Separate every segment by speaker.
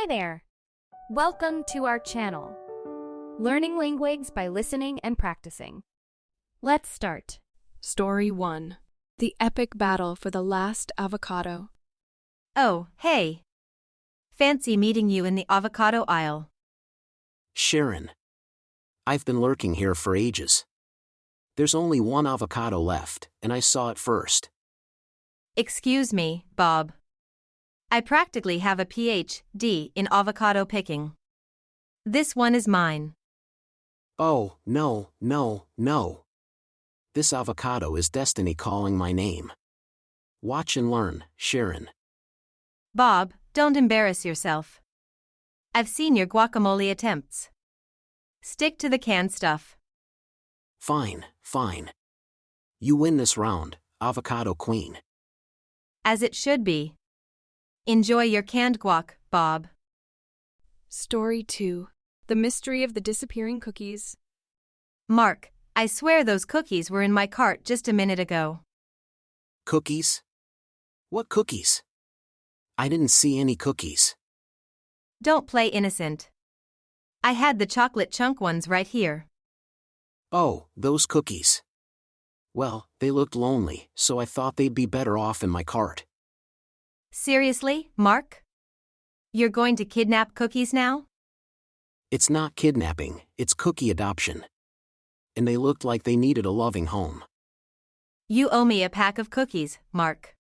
Speaker 1: Hi there! Welcome to our channel. Learning languages by listening and practicing. Let's start.
Speaker 2: Story 1. The Epic Battle for the Last Avocado.
Speaker 3: Oh, hey. Fancy meeting you in the avocado aisle.
Speaker 4: Sharon. I've been lurking here for ages. There's only one avocado left, and I saw it first.
Speaker 3: Excuse me, Bob. I practically have a PhD in avocado picking. This one is mine.
Speaker 4: Oh, no. This avocado is destiny calling my name. Watch and learn, Sharon.
Speaker 3: Bob, don't embarrass yourself. I've seen your guacamole attempts. Stick to the canned stuff.
Speaker 4: Fine. You win this round, avocado queen.
Speaker 3: As it should be. Enjoy your canned guac, Bob.
Speaker 2: Story 2. The Mystery of the Disappearing Cookies.
Speaker 3: Mark, I swear those cookies were in my cart just a minute ago.
Speaker 4: Cookies? What cookies? I didn't see any cookies.
Speaker 3: Don't play innocent. I had the chocolate chunk ones right here.
Speaker 4: Oh, those cookies. Well, they looked lonely, so I thought they'd be better off in my cart.
Speaker 3: Seriously, Mark? You're going to kidnap cookies now?
Speaker 4: It's not kidnapping, it's cookie adoption. And they looked like they needed a loving home.
Speaker 3: You owe me a pack of cookies, Mark.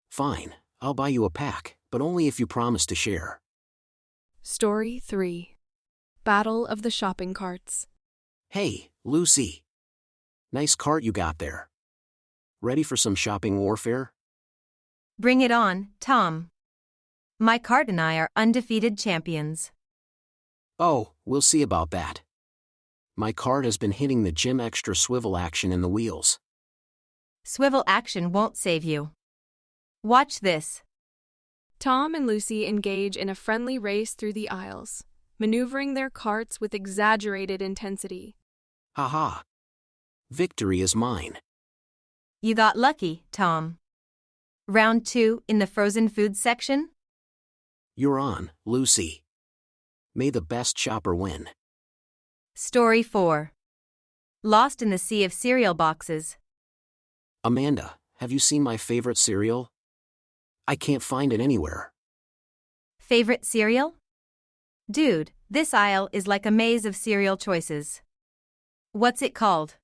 Speaker 4: Fine, I'll buy you a pack, but only if you promise to share.
Speaker 2: Story 3. Battle of the Shopping Carts.
Speaker 4: Hey, Lucy. Nice cart you got there. Ready for some shopping warfare?
Speaker 3: Bring it on, Tom. My cart and I are undefeated champions.
Speaker 4: Oh, we'll see about that. My cart has been hitting the gym extra swivel action in the wheels.
Speaker 3: Swivel action won't save you. Watch this.
Speaker 2: Tom and Lucy engage in a friendly race through the aisles, maneuvering their carts with exaggerated intensity.
Speaker 4: Haha. Victory is mine.
Speaker 3: You got lucky, Tom. Round 2 in the frozen foods section?
Speaker 4: You're on, Lucy. May the best shopper win.
Speaker 3: Story 4. Lost in the sea of cereal boxes.
Speaker 4: Amanda, have you seen my favorite cereal? I can't find it anywhere.
Speaker 3: Favorite cereal? Dude, this aisle is like a maze of cereal choices. What's it called?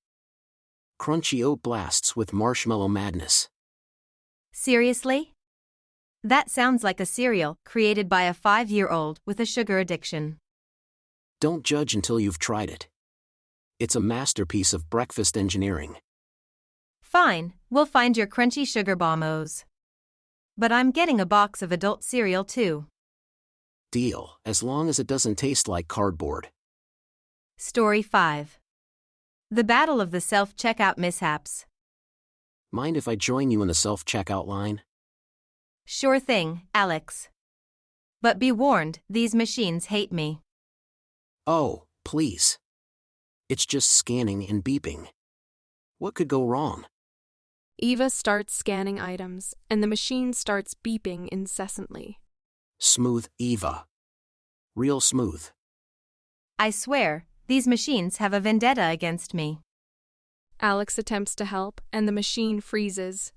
Speaker 4: Crunchy Oat Blasts with Marshmallow Madness.
Speaker 3: Seriously? That sounds like a cereal created by a 5-year-old with a sugar addiction.
Speaker 4: Don't judge until you've tried it. It's a masterpiece of breakfast engineering.
Speaker 3: Fine, we'll find your crunchy sugar bombos. But I'm getting a box of adult cereal too.
Speaker 4: Deal, as long as it doesn't taste like cardboard.
Speaker 3: Story 5. The Battle of the Self-Checkout Mishaps.
Speaker 4: Mind if I join you in the self-checkout line?
Speaker 3: Sure thing, Alex. But be warned, these machines hate me.
Speaker 4: Oh, please. It's just scanning and beeping. What could go wrong?
Speaker 2: Eva starts scanning items, and the machine starts beeping incessantly.
Speaker 4: Smooth, Eva. Real smooth.
Speaker 3: I swear, these machines have a vendetta against me.
Speaker 2: Alex attempts to help, and the machine freezes.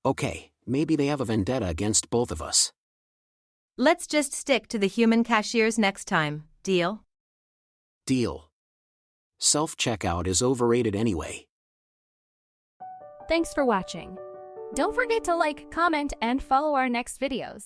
Speaker 4: Okay, maybe they have a vendetta against both of us.
Speaker 3: Let's just stick to the human cashiers next time, deal?
Speaker 4: Deal. Self-checkout is overrated anyway.
Speaker 1: Thanks for watching. Don't forget to like, comment, and follow our next videos.